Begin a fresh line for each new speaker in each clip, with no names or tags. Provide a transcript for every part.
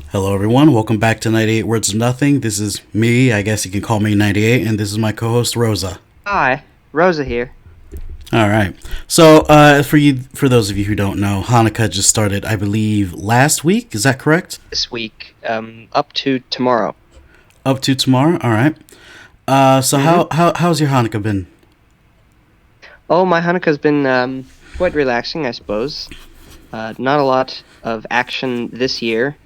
Hello, everyone. Welcome back to 98 Words of Nothing. This is me. I guess you can call me 98, and this is my co host, Rosa.
Hi, Rosa here.
All right. So, for those of you who don't know, Hanukkah just started, I believe, last week. Is that correct?
This week, up to tomorrow.
Up to tomorrow. All right. So
hmm
how's your Hanukkah been?
Oh, my Hanukkah's been quite relaxing, I suppose. Not a lot of action this year,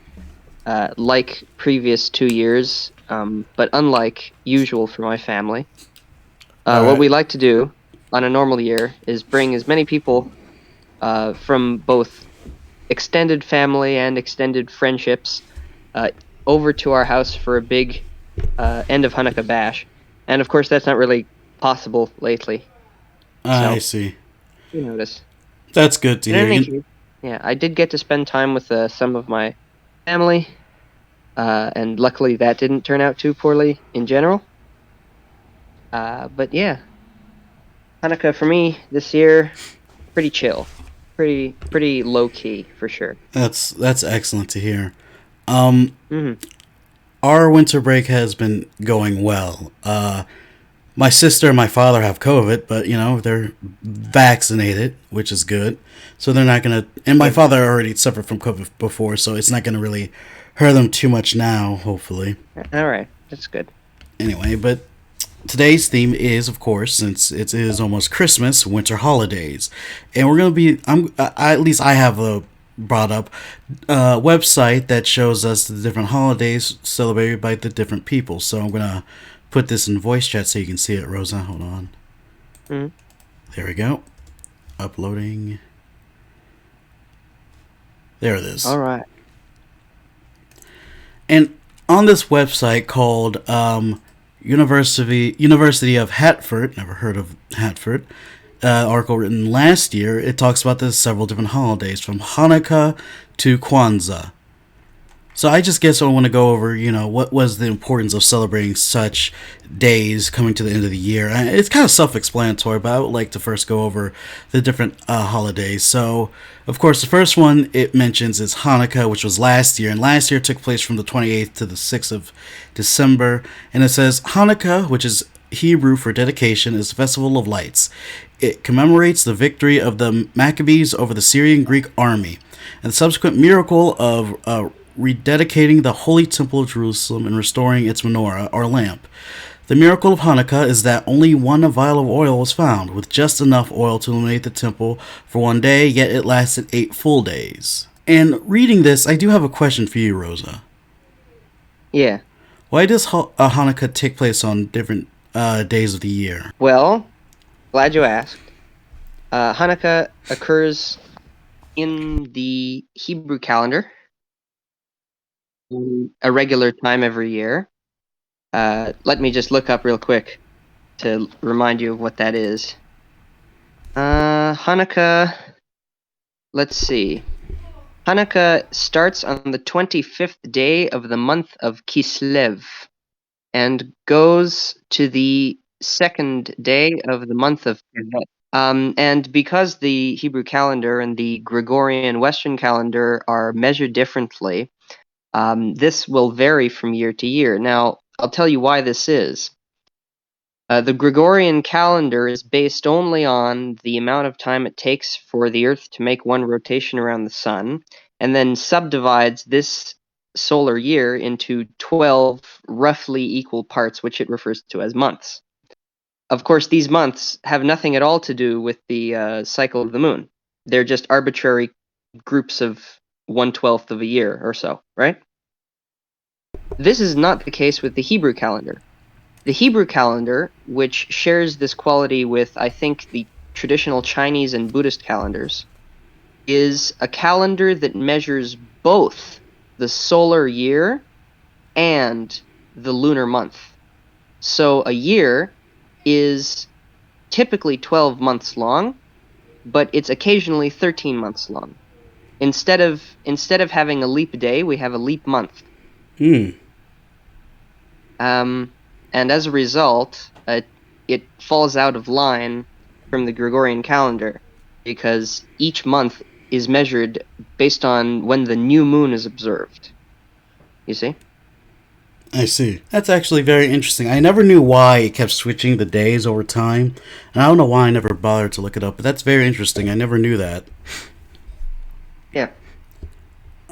like previous 2 years, but unlike usual for my family.
All
What
right.
we like to do on a normal year is bring as many people from both extended family and extended friendships uh, over to our house for a big end of Hanukkah bash. And of course, that's not really possible lately.
I
So,
see.
you notice.
That's good to
In
hear.
any case, yeah, I did get to spend time with some of my family, and luckily that didn't turn out too poorly in general. But yeah, Hanukkah for me this year, pretty chill, pretty low key for sure.
That's excellent to hear. Um,
hmm
our winter break has been going well. My sister and my father have COVID, but they're vaccinated, which is good. So they're not gonna. And my
Good.
father already suffered from COVID before, so it's not gonna really hurt them too much now. Hopefully,
All right, that's good.
anyway. But today's theme is, of course, since it is almost Christmas, winter holidays, and we're gonna be. At least I have a brought up website that shows us the different holidays celebrated by the different people. So I'm gonna put this in voice chat so you can see it, Rosa. Hold on.
Mhm.
There we go. Uploading. There it is.
All right.
And on this website called University of Hatford, never heard of Hatford, article written last year, it talks about the several different holidays from Hanukkah to Kwanzaa. So I just guess I want to go over, what was the importance of celebrating such days coming to the end of the year. It's kind of self-explanatory, but I would like to first go over the different holidays. So, of course, the first one it mentions is Hanukkah, which was last year, and last year took place from the 28th to the 6th of December. And it says Hanukkah, which is Hebrew for dedication, is a festival of lights. It commemorates the victory of the Maccabees over the Syrian Greek army and the subsequent miracle of rededicating the Holy Temple of Jerusalem and restoring its menorah, or lamp. The miracle of Hanukkah is that only one vial of oil was found, with just enough oil to illuminate the temple for one day, yet it lasted 8 full days. And reading this, I do have a question for you, Rosa.
Yeah.
Why does Hanukkah take place on different days of the year?
Well, glad you asked. Hanukkah occurs in the Hebrew calendar a regular time every year. Let me just look up real quick to remind you of what that is. Hanukkah, let's see. Hanukkah starts on the 25th day of the month of Kislev and goes to the second day of the month of Tevet. And because the Hebrew calendar and the Gregorian Western calendar are measured differently, this will vary from year to year. Now, I'll tell you why this is. The Gregorian calendar is based only on the amount of time it takes for the Earth to make one rotation around the Sun, and then subdivides this solar year into 12 roughly equal parts, which it refers to as months. Of course, these months have nothing at all to do with the cycle of the moon. They're just arbitrary groups of 1/12 of a year or so, right? This is not the case with the Hebrew calendar. The Hebrew calendar, which shares this quality with, I think, the traditional Chinese and Buddhist calendars, is a calendar that measures both the solar year and the lunar month. So a year is typically 12 months long, but it's occasionally 13 months long. Instead of having a leap day, we have a leap month.
Hmm.
Um, and as a result, it falls out of line from the Gregorian calendar because each month is measured based on when the new moon is observed. You see?
I see. That's actually very interesting. I never knew why it kept switching the days over time, and I don't know why I never bothered to look it up. But that's very interesting. I never knew that.
Yeah.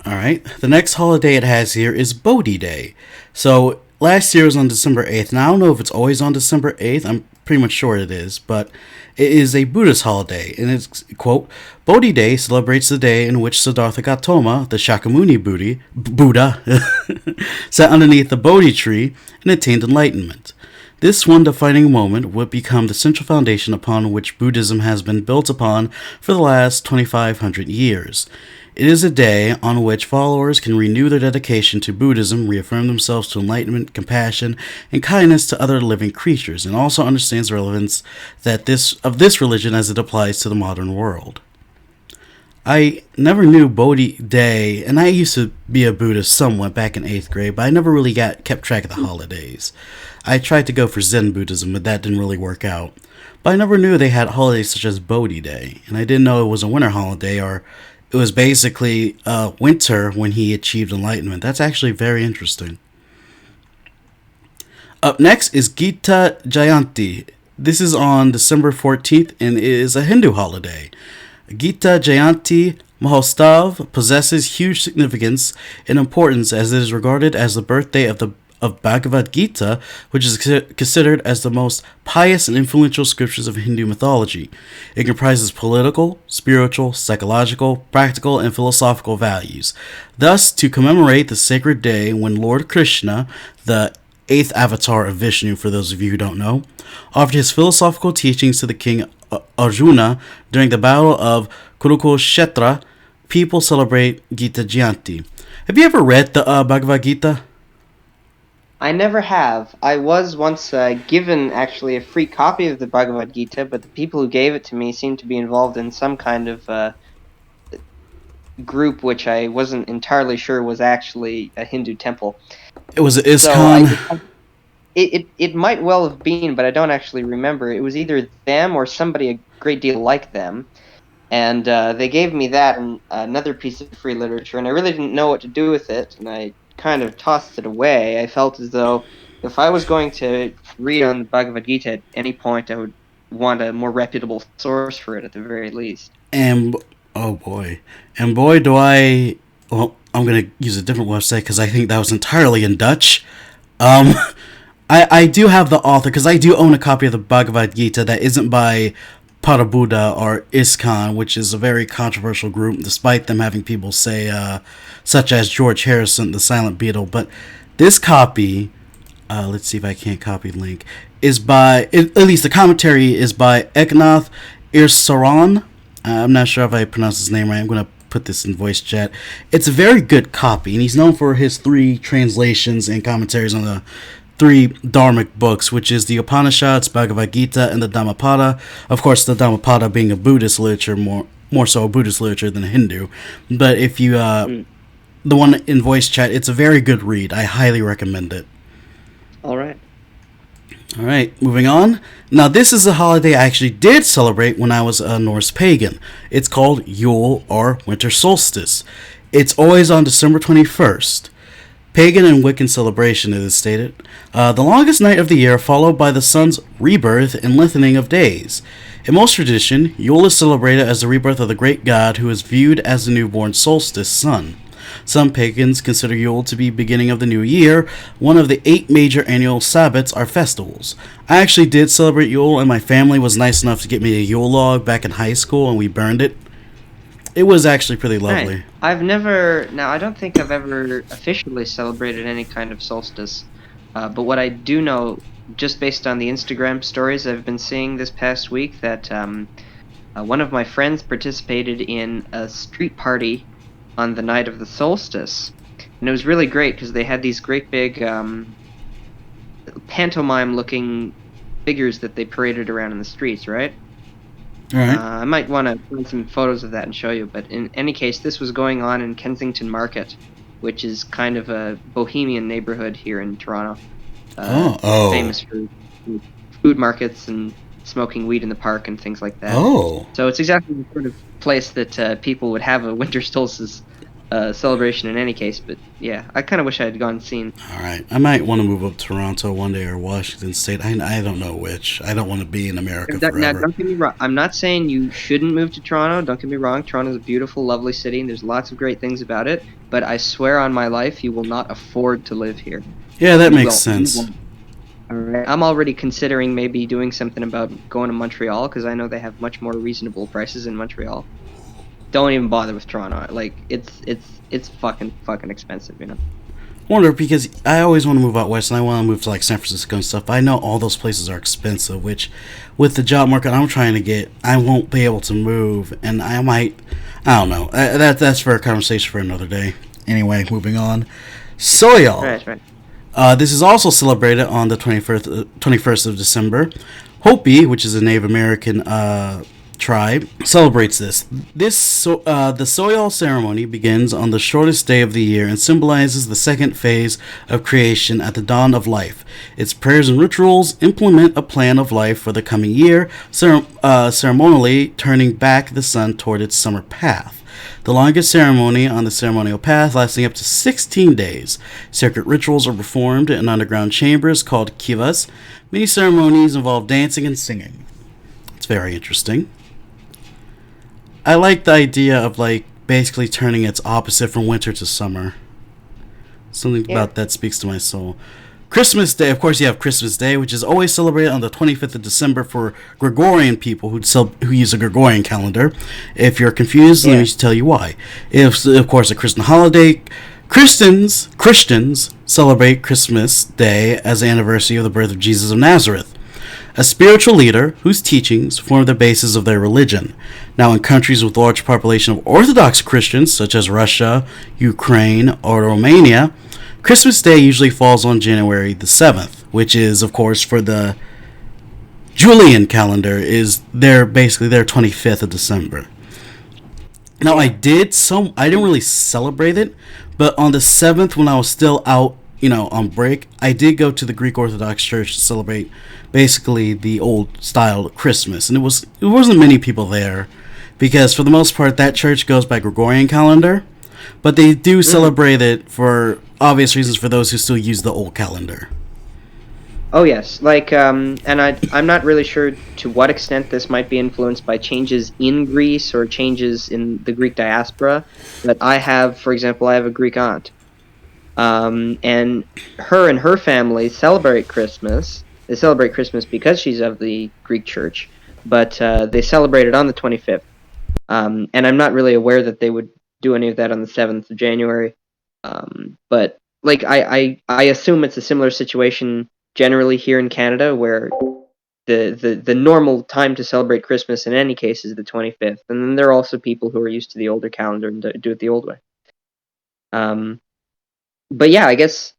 All right. The next holiday it has here is Bodhi Day. So last year was on December 8th. Now I don't know if it's always on December 8th. I'm pretty much sure it is, but it is a Buddhist holiday. And it's, quote, Bodhi Day celebrates the day in which Siddhartha Gautama, the Shakyamuni Buddha, sat underneath the Bodhi tree and attained enlightenment. This one defining moment would become the central foundation upon which Buddhism has been built upon for the last 2,500 years. It is a day on which followers can renew their dedication to Buddhism, reaffirm themselves to enlightenment, compassion, and kindness to other living creatures, and also understands the relevance of this religion as it applies to the modern world. I never knew Bodhi Day, and I used to be a Buddhist somewhat back in 8th grade, but I never really kept track of the holidays. I tried to go for Zen Buddhism, but that didn't really work out. But I never knew they had holidays such as Bodhi Day, and I didn't know it was a winter holiday, or it was basically winter when he achieved enlightenment. That's actually very interesting. Up next is Gita Jayanti. This is on December 14th and is a Hindu holiday. Gita Jayanti Mahotsav possesses huge significance and importance as it is regarded as the birthday of Bhagavad Gita, which is considered as the most pious and influential scriptures of Hindu mythology. It comprises political, spiritual, psychological, practical, and philosophical values. Thus, to commemorate the sacred day when Lord Krishna, the eighth avatar of Vishnu, for those of you who don't know, offered his philosophical teachings to the king Arjuna during the battle of Kurukshetra, people celebrate Gita Jayanti. Have you ever read the Bhagavad Gita?
I never have. I was once given actually a free copy of the Bhagavad Gita, but the people who gave it to me seemed to be involved in some kind of group which I wasn't entirely sure was actually a Hindu temple.
It was
So
ISKCON.
it might well have been, but I don't actually remember. It was either them or somebody a great deal like them. And they gave me that and another piece of free literature, and I really didn't know what to do with it, and I kind of tossed it away. I felt as though if I was going to read on the Bhagavad Gita at any point, I would want a more reputable source for it at the very least.
And oh boy, and boy do I. Well, I'm gonna use a different website because I think that was entirely in Dutch. Um, I do have the author because I do own a copy of the Bhagavad Gita that isn't by Parabuddha or ISKCON, which is a very controversial group, despite them having people say, such as George Harrison, the Silent Beetle. But this copy, let's see if I can't copy link, is by, at least the commentary is by Eknath Irsaron. I'm not sure if I pronounced his name right. I'm going to put this in voice chat. It's a very good copy, and he's known for his 3 translations and commentaries on the 3 Dharmic books, which is the Upanishads, Bhagavad Gita, and the Dhammapada. Of course, the Dhammapada being a Buddhist literature, more so a Buddhist literature than a Hindu. But if you, the one in voice chat, it's a very good read. I highly recommend it.
All right.
All right, moving on. Now, this is a holiday I actually did celebrate when I was a Norse pagan. It's called Yule, or Winter Solstice. It's always on December 21st. Pagan and Wiccan celebration, it is stated. The longest night of the year, followed by the sun's rebirth and lengthening of days. In most tradition, Yule is celebrated as the rebirth of the great god who is viewed as the newborn solstice sun. Some pagans consider Yule to be beginning of the new year. One of the 8 major annual Sabbats are festivals. I actually did celebrate Yule, and my family was nice enough to get me a Yule log back in high school, and we burned it. It was actually pretty lovely.
Right. I don't think I've ever officially celebrated any kind of solstice. But what I do know, just based on the Instagram stories I've been seeing this past week, that one of my friends participated in a street party on the night of the solstice. And it was really great because they had these great big pantomime-looking figures that they paraded around in the streets, right?
All right.
I might want to find some photos of that and show you, but in any case, this was going on in Kensington Market, which is kind of a bohemian neighborhood here in Toronto. Famous for food markets and smoking weed in the park and things like that.
Oh.
So it's exactly the sort of place that people would have a winter solstice celebration in any case. But yeah, I kind of wish I had gone and seen.
All right. I might want to move up to Toronto one day or Washington State. I don't know which. I don't want to be in America
Now,
forever.
don't get me wrong. I'm not saying you shouldn't move to Toronto. Don't get me wrong. Toronto is a beautiful, lovely city, and there's lots of great things about it. But I swear on my life, you will not afford to live here.
Yeah, that
You
makes
will. You
sense.
won't. All right. I'm already considering maybe doing something about going to Montreal because I know they have much more reasonable prices in Montreal. Don't even bother with Toronto. Like it's fucking expensive, you know.
Wonder because I always want to move out west and I want to move to like San Francisco and stuff. But I know all those places are expensive, which with the job market I'm trying to get, I won't be able to move, and I might. I don't know. That's for a conversation for another day. Anyway, moving on. So y'all,
Right, right.
this is also celebrated on the 21st of December. Hopi, which is a Native American tribe, celebrates this. The Soil ceremony begins on the shortest day of the year and symbolizes the second phase of creation at the dawn of life. Its prayers and rituals implement a plan of life for the coming year, ceremonially turning back the sun toward its summer path. The longest ceremony on the ceremonial path, lasting up to 16 days. Sacred rituals are performed in underground chambers called kivas. Many ceremonies involve dancing and singing. It's very interesting. I like the idea of like basically turning its opposite from winter to summer. Something
Yeah.
about that speaks to my soul. Christmas Day, of course, you have Christmas Day, which is always celebrated on the 25th of December for Gregorian people who use a Gregorian calendar. If you're confused, let
Yeah.
me tell you why. It's, of course, a Christian holiday. Christians celebrate Christmas Day as the anniversary of the birth of Jesus of Nazareth, a spiritual leader whose teachings form the basis of their religion. Now, in countries with large population of Orthodox Christians, such as Russia, Ukraine, or Romania, Christmas Day usually falls on January the 7th, which is, of course, for the Julian calendar, is basically their 25th of December. Now,
Yeah.
I didn't really celebrate it, but on the 7th, when I was still out, on break, I did go to the Greek Orthodox Church to celebrate basically the old style Christmas, and it wasn't many people there because for the most part that church goes by Gregorian calendar, but they do
Mhm.
celebrate it for obvious reasons for those who still use the old calendar.
Oh yes, like and I'm not really sure to what extent this might be influenced by changes in Greece or changes in the Greek diaspora, but for example, I have a Greek aunt, and her family celebrate Christmas. They celebrate Christmas because she's of the Greek Church, but they celebrate it on the 25th. And I'm not really aware that they would do any of that on the 7th of January. But like I assume it's a similar situation generally here in Canada where the normal time to celebrate Christmas in any case is the 25th. And then there are also people who are used to the older calendar and do it the old way. Um, but yeah, I guess,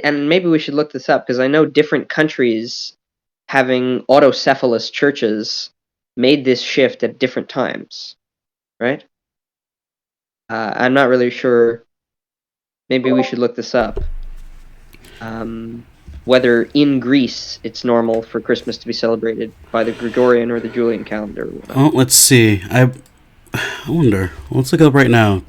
and maybe we should look this up because I know different countries having autocephalous churches made this shift at different times, right? I'm not really sure. Maybe we should look this up. Um, Whether in Greece it's normal for Christmas to be celebrated by the Gregorian or the Julian calendar or whatnot.
Oh, let's see. I wonder. Let's look up right now.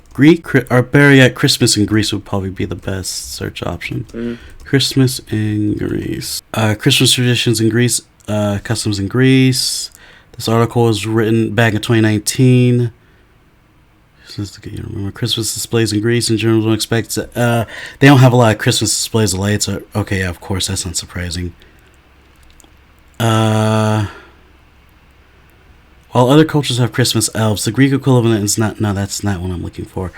Or better yet, Christmas in Greece would probably be the best search option.
Mm.
Christmas in Greece. Christmas traditions in Greece. Customs in Greece. This article was written back in 2019. Just to get you to remember, Christmas displays in Greece and Germans don't expect. They don't have a lot of Christmas displays of late. So okay, yeah, of course, that's not surprising. While other cultures have Christmas elves, the Greek equivalent is not. No, that's not what I'm looking for.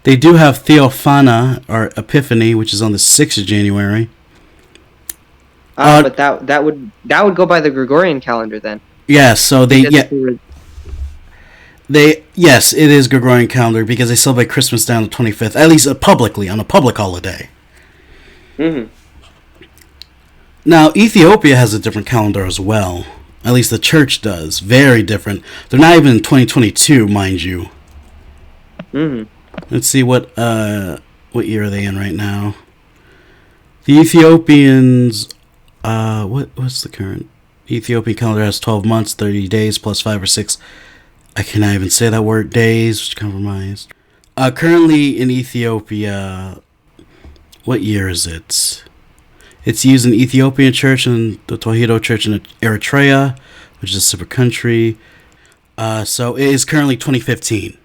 They do have Theophana or Epiphany, which is on the 6th of January.
But that would go by the Gregorian calendar then,
Yeah, so
because if we were,
yes, it is Gregorian calendar because they celebrate Christmas down the 25th, at least publicly on a public holiday.
Mhm.
Now, Ethiopia has a different calendar as well. At least the church does. Very different. They're not even in 2022, mind you.
Mhm.
Let's see what year are they in right now. The Ethiopians what's the current Ethiopian calendar has 12 months, 30 days plus 5 or 6. I cannot even say that word, days, which compromised. Currently in Ethiopia, what year is it? It's used in the Ethiopian church and the Tawhido church in Eritrea, which is a separate country. So it is currently 2015.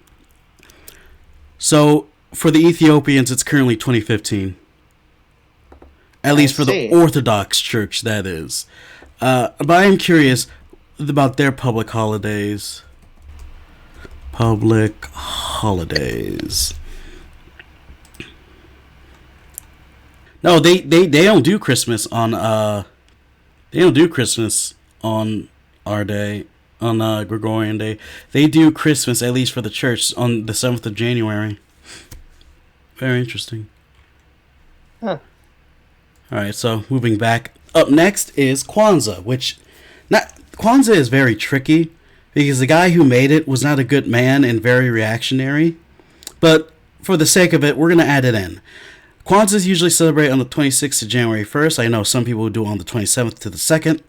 So for the Ethiopians, it's currently 2015. At
I
least for the
see.
Orthodox Church, that is. But I am curious about their public holidays. Public holidays. No, they don't do Christmas on they don't do Christmas on our day, on Gregorian Day. They do Christmas, at least for the church, on the 7th of January. Very interesting.
Huh.
All right, so moving back. Up next is Kwanzaa, which not Kwanzaa is very tricky because the guy who made it was not a good man and very reactionary. But for the sake of it, we're gonna add it in. Kwanzaa is usually celebrated on the 26th of January 1st. I know some people do it on the 27th to the 2nd.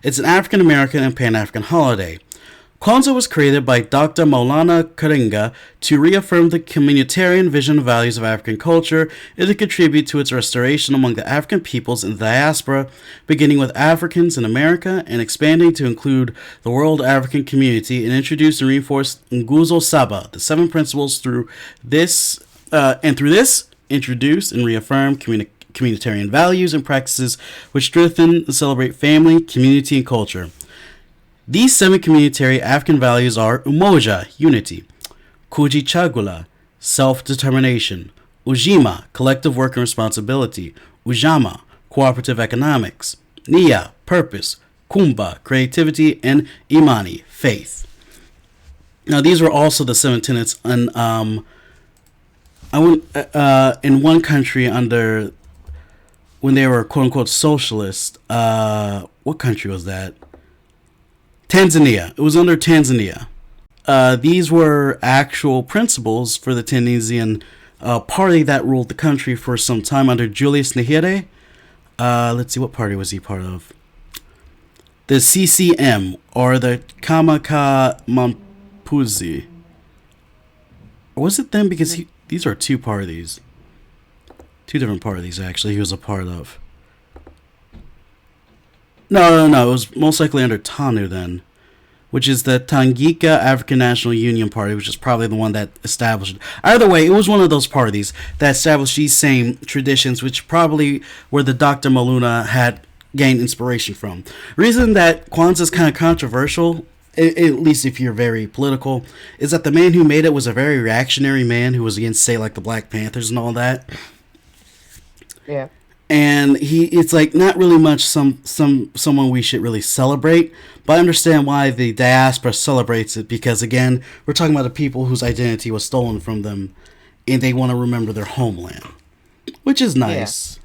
It's an African American and Pan African holiday. Kwanzaa was created by Dr. Maulana Karenga to reaffirm the communitarian vision and values of African culture and to contribute to its restoration among the African peoples in the diaspora, beginning with Africans in America and expanding to include the world African community, and introduce and reinforce Nguzo Saba, the seven principles through this introduce and reaffirm communitarian values and practices which strengthen and celebrate family, community, and culture. These seven communitary African values are Umoja, unity; Kujichagula, self-determination; Ujima, collective work and responsibility; Ujama, cooperative economics; Nia, purpose; Kumba, creativity; and Imani, faith. Now, these were also the seven tenets in one country under when they were quote unquote socialist. What country was that? Tanzania. It was under Tanzania. These were actual principles for the Tanzanian party that ruled the country for some time under Julius Nyerere. Let's see, what party was he part of? The CCM, or the Kamaka Mampuzi. Or was it them? Because these are two parties. Two different parties, actually, he was a part of. No. It was most likely under TANU then, which is the Tanganyika African National Union Party, which is probably the one that established it. Either way, it was one of those parties that established these same traditions, which probably were the Dr. Maluna had gained inspiration from. Reason that Kwanzaa is kind of controversial, at least if you're very political, is that the man who made it was a very reactionary man who was against, say, like the Black Panthers and all that.
Yeah.
And it's like not really much someone we should really celebrate, but I understand why the diaspora celebrates it, because again, we're talking about the people whose identity was stolen from them and they want to remember their homeland, which is nice. Yeah.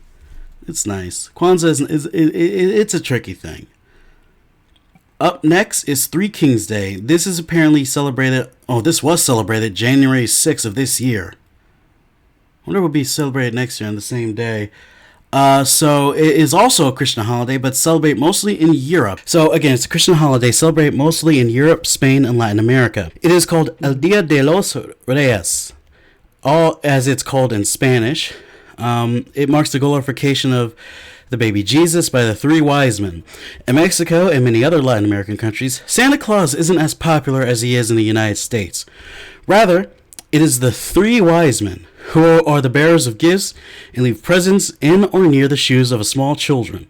It's nice. Kwanzaa it's a tricky thing. Up next is Three Kings Day. This is apparently celebrated. This was celebrated January 6th of this year. I wonder if it'll be celebrated next year on the same day. So it is also a Christian holiday, but celebrate mostly in Europe. So again, it's a Christian holiday, celebrate mostly in Europe, Spain, and Latin America. It is called El Día de los Reyes, all as it's called in Spanish. It marks the glorification of the baby Jesus by the three wise men. In Mexico and many other Latin American countries, Santa Claus isn't as popular as he is in the United States. Rather, it is the three wise men who are the bearers of gifts and leave presents in or near the shoes of small children.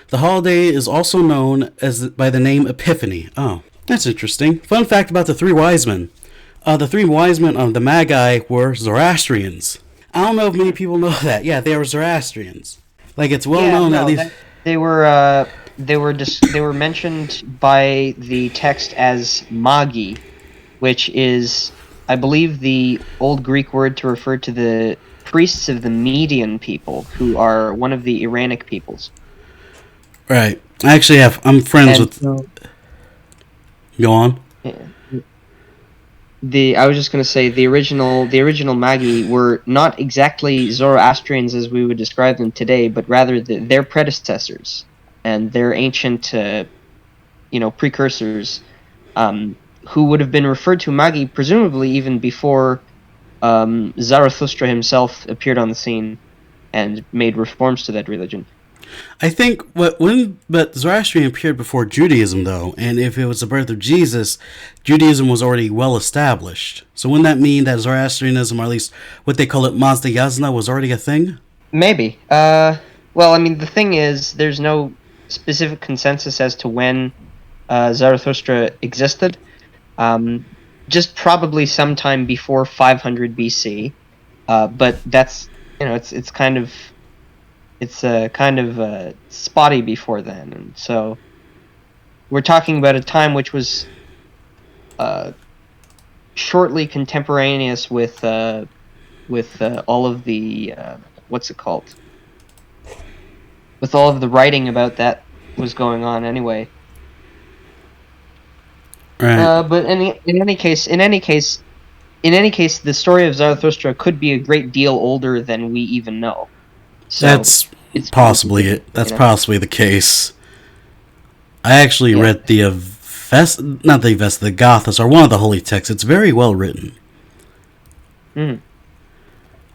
The holiday is also known by the name Epiphany. Oh, that's interesting. Fun fact about the three wise men. The three wise men of the Magi were Zoroastrians. I don't know if many people know that. Yeah, they were Zoroastrians. Like, it's well known at least.
They were mentioned by the text as Magi, which is, I believe, the old Greek word to refer to the priests of the Median people, who are one of the Iranic peoples.
Right. I'm friends with. Go on.
I was just going to say the original Magi were not exactly Zoroastrians as we would describe them today, but rather their predecessors and their ancient, precursors, who would have been referred to Magi presumably even before Zarathustra himself appeared on the scene and made reforms to that religion.
I think but Zoroastrian appeared before Judaism though, and if it was the birth of Jesus, Judaism was already well established. So wouldn't that mean that Zoroastrianism, or at least what they call it Mazda Yazna, was already a thing?
Maybe. Well, I mean, the thing is, there's no specific consensus as to when Zarathustra existed. Just probably sometime before 500 BC. But that's, it's kind of spotty before then, and so we're talking about a time which was shortly contemporaneous with all of the what's it called? With all of the writing about that was going on anyway.
Right.
But in any case, the story of Zarathustra could be a great deal older than we even know. So
That's
it's
possibly
possible,
it. That's possibly the case. I actually read the not the Avesta, the Gathas, or one of the holy texts. It's very well written.
Mm.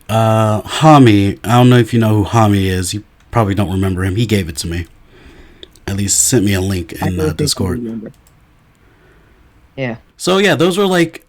Hami, I don't know if you know who Hami is. You probably don't remember him. He gave it to me. At least sent me a link in Discord.
Yeah.
So yeah, those were like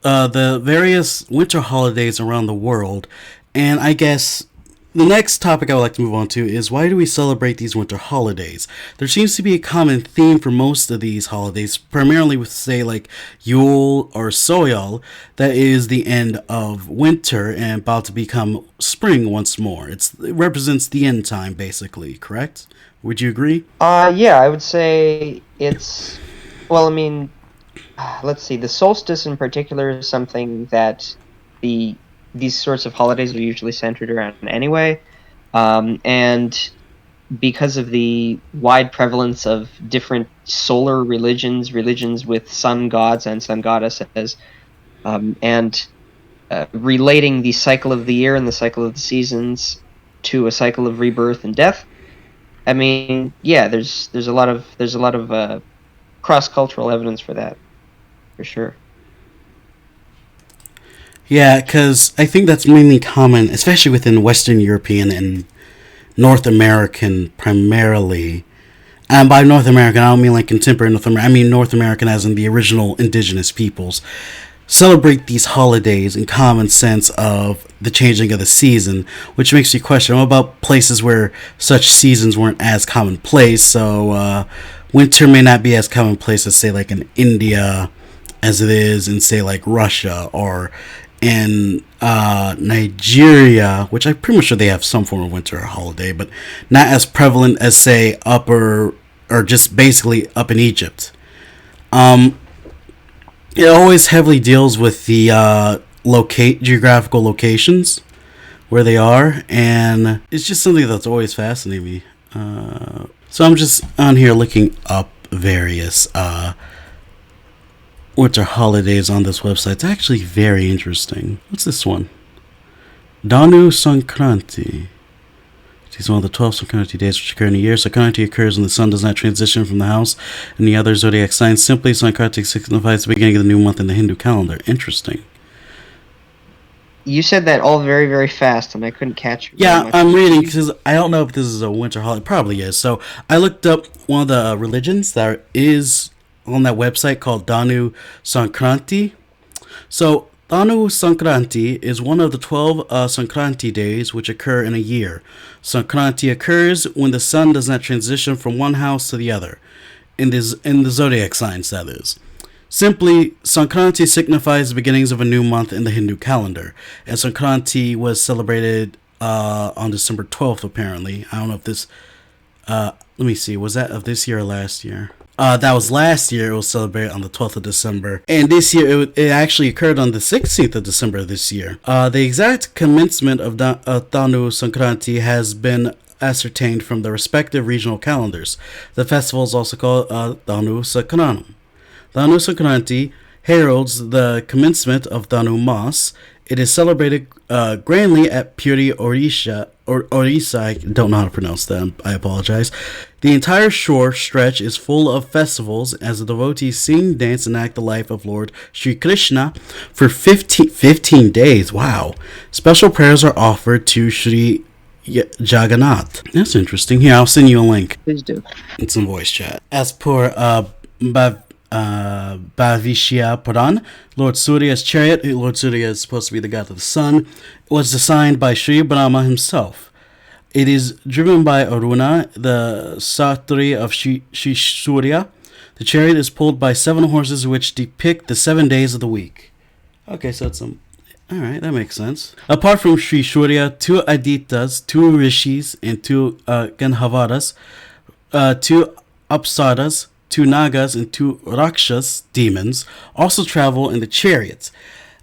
the various winter holidays around the world, and I guess the next topic I would like to move on to is why do we celebrate these winter holidays? There seems to be a common theme for most of these holidays, primarily with, say, like Yule or Soyal, that is the end of winter and about to become spring once more. It represents the end time, basically, correct? Would you agree?
Yeah, I would say it's, well, I mean, let's see, the solstice in particular is something that these sorts of holidays are usually centered around anyway, and because of the wide prevalence of different solar religions with sun gods and sun goddesses, and relating the cycle of the year and the cycle of the seasons to a cycle of rebirth and death. I mean, yeah, there's a lot of cross-cultural evidence for that, for sure.
Yeah, because I think that's mainly common, especially within Western European and North American primarily. And by North American, I don't mean like contemporary North American. I mean North American as in the original indigenous peoples. Celebrate these holidays in common sense of the changing of the season, which makes you question, what about places where such seasons weren't as commonplace? So winter may not be as commonplace as, say, like in India as it is in, say, like Russia or in Nigeria, which I'm pretty much sure they have some form of winter holiday, but not as prevalent as, say, upper or just basically up in Egypt. It always heavily deals with the geographical locations where they are, and it's just something that's always fascinated me. So I'm just on here looking up various winter holidays on this website. It's actually very interesting. What's this one? Danu Sankranti. It's one of the 12 Sankranti days which occur in a year. Sankranti occurs when the sun does not transition from the house and the other zodiac signs. Simply, Sankranti signifies the beginning of the new month in the Hindu calendar. Interesting.
You said that all very, very fast, and I couldn't catch it.
Yeah, I'm reading because I don't know if this is a winter holiday. It probably is. So I looked up one of the religions that is on that website called Danu Sankranti. So Danu Sankranti is one of the 12 Sankranti days which occur in a year. Sankranti occurs when the sun does not transition from one house to the other, in the zodiac signs, that is. Simply, Sankranti signifies the beginnings of a new month in the Hindu calendar, and Sankranti was celebrated on December 12th, apparently. I don't know if this... let me see, was that of this year or last year? That was last year. It was celebrated on the 12th of December. And this year, it actually occurred on the 16th of December this year. The exact commencement of Danu Sankranti has been ascertained from the respective regional calendars. The festival is also called Danu Sakranam. Danu Sankranti heralds the commencement of Danu Mas. It is celebrated grandly at Puri, Odisha, Orissa. I don't know how to pronounce them. I apologize. The entire shore stretch is full of festivals as the devotees sing, dance, and act the life of Lord Sri Krishna for 15 days. Wow. Special prayers are offered to Sri Jagannath. That's interesting. Here, I'll send you a link.
Please do.
It's in voice chat. As per Bhavishya Puran, Lord Surya's chariot, Lord Surya is supposed to be the god of the sun, was designed by Sri Brahma himself. It is driven by Aruna, the Satri of Sri Surya. The chariot is pulled by 7 horses which depict the 7 days of the week. Okay, so it's some... Alright, that makes sense. Apart from Sri Surya, 2 Aditas, 2 Rishis, and 2 Gandharvas, 2 Apsaras, 2 Nagas, and 2 Rakshas, demons, also travel in the chariots.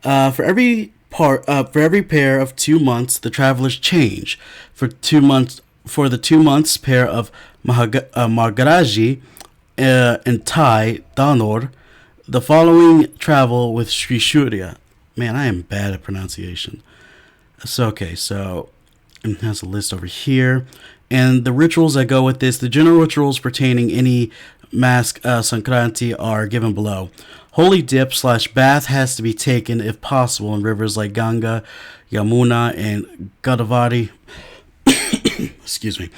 For every pair of 2 months, the travelers change. For the 2 months pair of Margaraji and Thai Danor, the following travel with Sri Surya. Man, I am bad at pronunciation. So it has a list over here. And the rituals that go with this, the general rituals pertaining any mask Sankranti are given below. Holy dip / bath has to be taken if possible in rivers like Ganga, Yamuna, and Godavari. Excuse me.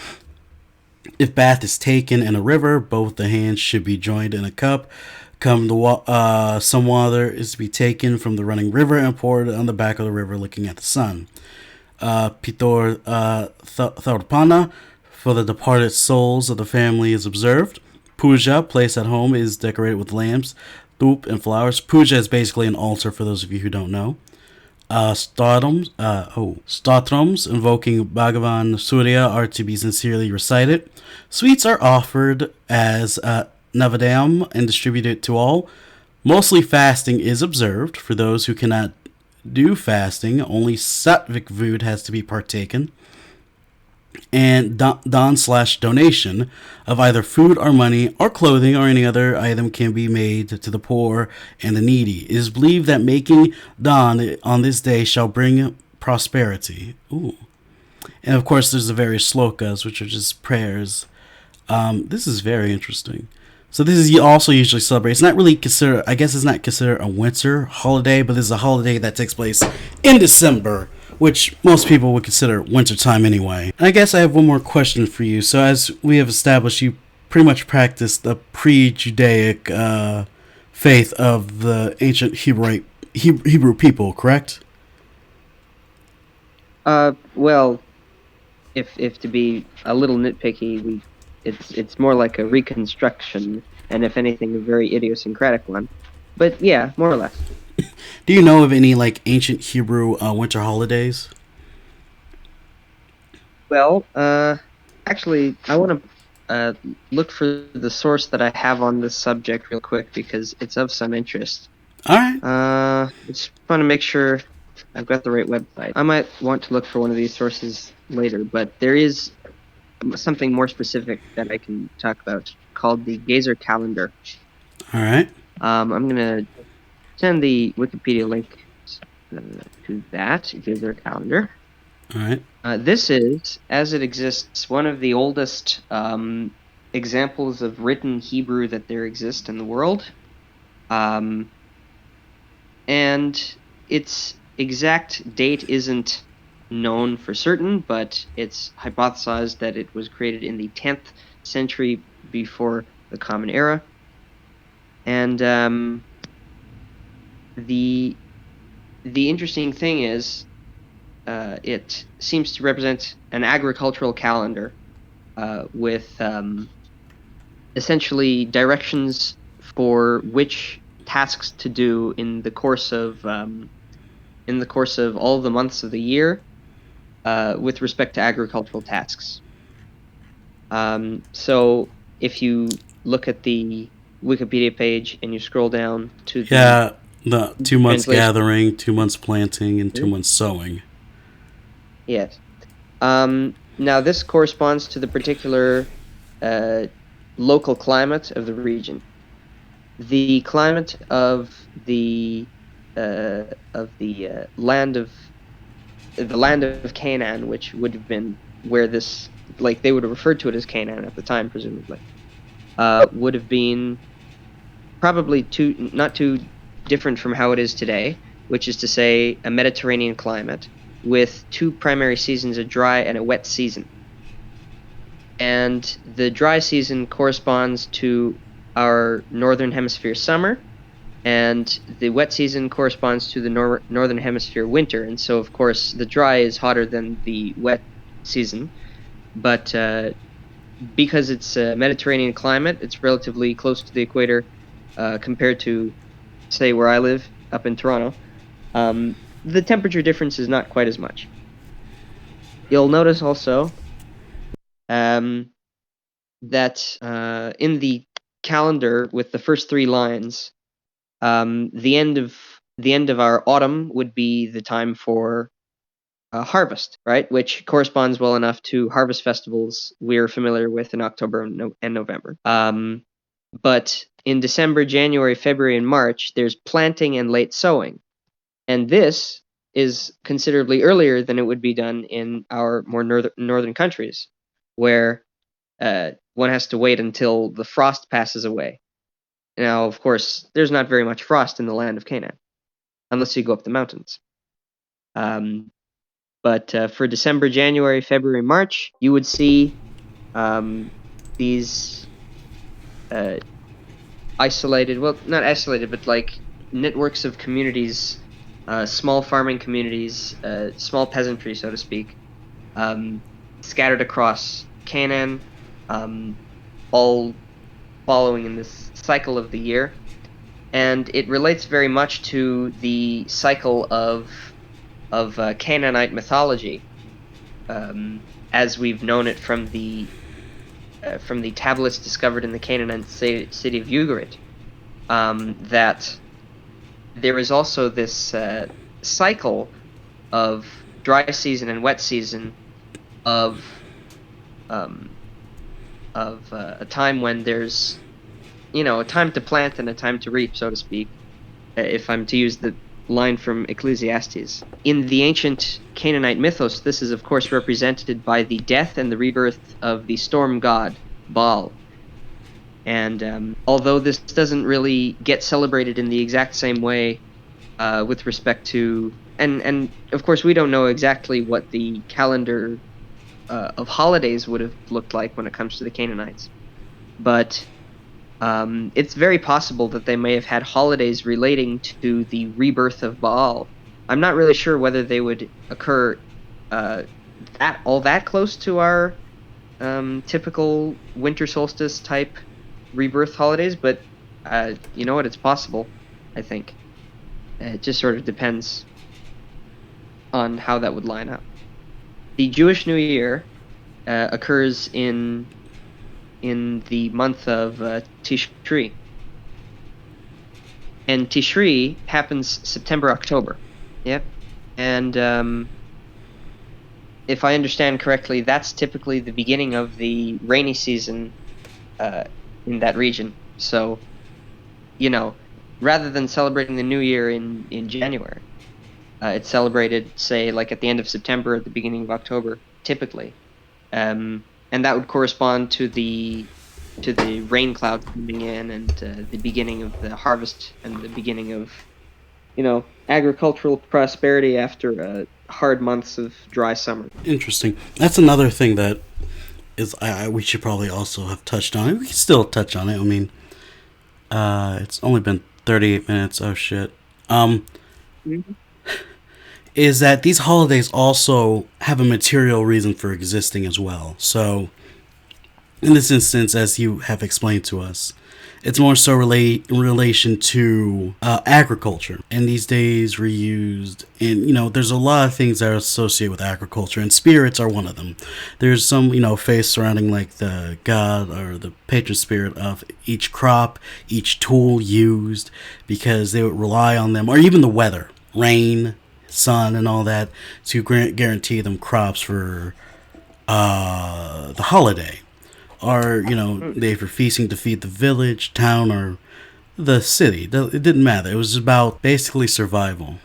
If bath is taken in a river, both the hands should be joined in a cup. Some water is to be taken from the running river and poured on the back of the river looking at the sun. Pitor Tharpana for the departed souls of the family is observed. Puja, place at home, is decorated with lamps, dhup, and flowers. Puja is basically an altar for those of you who don't know. Stotrams invoking Bhagavan Surya are to be sincerely recited. Sweets are offered as Navadam and distributed to all. Mostly fasting is observed. For those who cannot do fasting, only sattvic food has to be partaken. And don/donation of either food or money or clothing or any other item can be made to the poor and the needy. It is believed that making don on this day shall bring prosperity. Ooh. And of course there's the various slokas, which are just prayers. This is very interesting. So this is also usually celebrated. It's not really considered, I guess it's not considered a winter holiday, but this is a holiday that takes place in December, which most people would consider wintertime anyway. And I guess I have one more question for you. So as we have established, you pretty much practice the pre-Judaic faith of the ancient Hebrew people, correct?
Well, if to be a little nitpicky, it's more like a reconstruction, and if anything, a very idiosyncratic one. But yeah, more or less.
Do you know of any like ancient Hebrew winter holidays?
Well, actually, I want to look for the source that I have on this subject real quick because it's of some interest.
All right.
I just want to make sure I've got the right website. I might want to look for one of these sources later, but there is something more specific that I can talk about called the Gazer calendar.
All right.
I'm going to send the Wikipedia link to that Gazer calendar.
All right.
This is, as it exists, one of the oldest examples of written Hebrew that there exist in the world. And its exact date isn't known for certain, but it's hypothesized that it was created in the 10th century before the Common Era. And the interesting thing is it seems to represent an agricultural calendar with essentially directions for which tasks to do in the course of all of the months of the year with respect to agricultural tasks. So if you look at the Wikipedia page and you scroll down to
the 2 months gathering, 2 months planting, and 2 months sowing.
Yes. Now this corresponds to the particular local climate of the region. The climate of the land of the land of Canaan, which would have been where this, like they would have referred to it as Canaan at the time, presumably, would have been probably not too different from how it is today, which is to say a Mediterranean climate with two primary seasons, a dry and a wet season. And the dry season corresponds to our northern hemisphere summer, and the wet season corresponds to the northern hemisphere winter. And so, of course, the dry is hotter than the wet season, but because it's a Mediterranean climate, it's relatively close to the equator compared to, say, where I live up in Toronto. The temperature difference is not quite as much. You'll notice also that in the calendar with the first three lines, the end of our autumn would be the time for harvest, right? Which corresponds well enough to harvest festivals we're familiar with in October and November. But in December, January, February, and March, there's planting and late sowing. And this is considerably earlier than it would be done in our more northern countries, where one has to wait until the frost passes away. Now, of course, there's not very much frost in the land of Canaan, unless you go up the mountains. But for December, January, February, March, you would see these isolated, well, not isolated, but like networks of communities, small farming communities, small peasantry, so to speak, scattered across Canaan, all following in this cycle of the year. And it relates very much to the cycle of Canaanite mythology, as we've known it from the tablets discovered in the Canaanite city of Ugarit. That there is also this cycle of dry season and wet season of a time when there's, a time to plant and a time to reap, so to speak, if I'm to use the line from Ecclesiastes. In the ancient Canaanite mythos, this is, of course, represented by the death and the rebirth of the storm god, Baal. And although this doesn't really get celebrated in the exact same way with respect to... And of course, we don't know exactly what the calendar of holidays would have looked like when it comes to the Canaanites. But it's very possible that they may have had holidays relating to the rebirth of Baal. I'm not really sure whether they would occur all that close to our typical winter solstice type rebirth holidays, but you know what? It's possible, I think. It just sort of depends on how that would line up. The Jewish New Year occurs in the month of Tishri. And Tishri happens September, October. Yep. And if I understand correctly, that's typically the beginning of the rainy season in that region. So, rather than celebrating the New Year in January, it's celebrated, say, like at the end of September, at the beginning of October, typically. And that would correspond to the rain clouds coming in and the beginning of the harvest and the beginning of, agricultural prosperity after hard months of dry summer.
Interesting. That's another thing that is we should probably also have touched on. We can still touch on it. I mean, it's only been 38 minutes. Oh shit.
Mm-hmm.
Is that these holidays also have a material reason for existing as well. So, in this instance, as you have explained to us, it's more so in relation to agriculture. And these days we're used in, there's a lot of things that are associated with agriculture, and spirits are one of them. There's some, faith surrounding like the god or the patron spirit of each crop, each tool used, because they would rely on them, or even the weather, rain, sun, and all that, to guarantee them crops for the holiday. Or, they were feasting to feed the village, town, or the city. It didn't matter. It was about basically survival.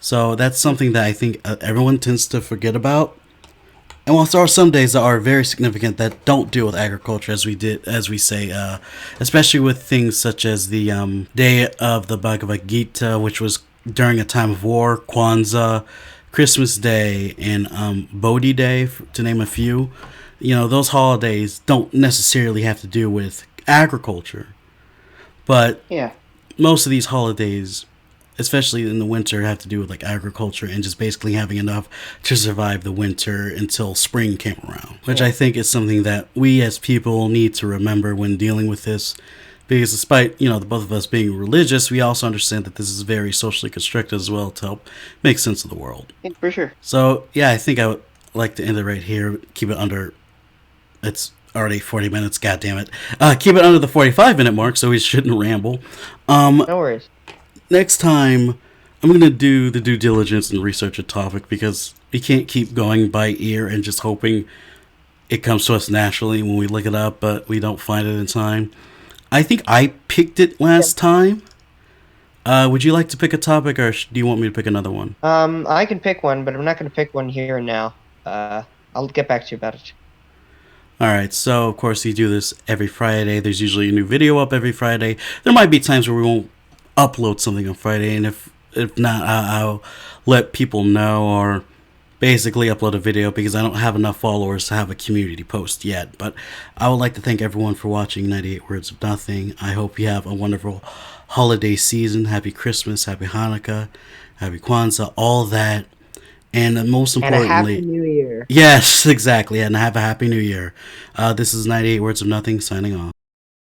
So that's something that I think everyone tends to forget about. And whilst there are some days that are very significant that don't deal with agriculture, as we say, especially with things such as the Day of the Bhagavad Gita, which was during a time of war, Kwanzaa, Christmas Day, and Bodhi Day, to name a few. You know, those holidays don't necessarily have to do with agriculture, but
Yeah.
most of these holidays, especially in the winter, have to do with like agriculture and just basically having enough to survive the winter until spring came around, which I
Yeah.
think is something that we as people need to remember when dealing with this. Because despite, the both of us being religious, we also understand that this is very socially constructed as well to help make sense of the world.
Yeah, for sure.
So, yeah, I think I would like to end it right here. Keep it under, it's already 40 minutes, god damn it. Keep it under the 45-minute mark so we shouldn't ramble.
No worries.
Next time, I'm going to do the due diligence and research a topic because we can't keep going by ear and just hoping it comes to us naturally when we look it up, but we don't find it in time. I think I picked it last time. Would you like to pick a topic, or do you want me to pick another one?
I can pick one, but I'm not going to pick one here and now. I'll get back to you about it.
All right, so of course you do this every Friday. There's usually a new video up every Friday. There might be times where we won't upload something on Friday, and if not, I'll let people know or basically upload a video because I don't have enough followers to have a community post yet. But I would like to thank everyone for watching 98 Words of Nothing. I hope you have a wonderful holiday season. Happy Christmas, happy Hanukkah, happy Kwanzaa, all that. And most
And a happy
importantly,
new year.
yes, exactly, and have a happy new year. This is 98 Words of Nothing signing off.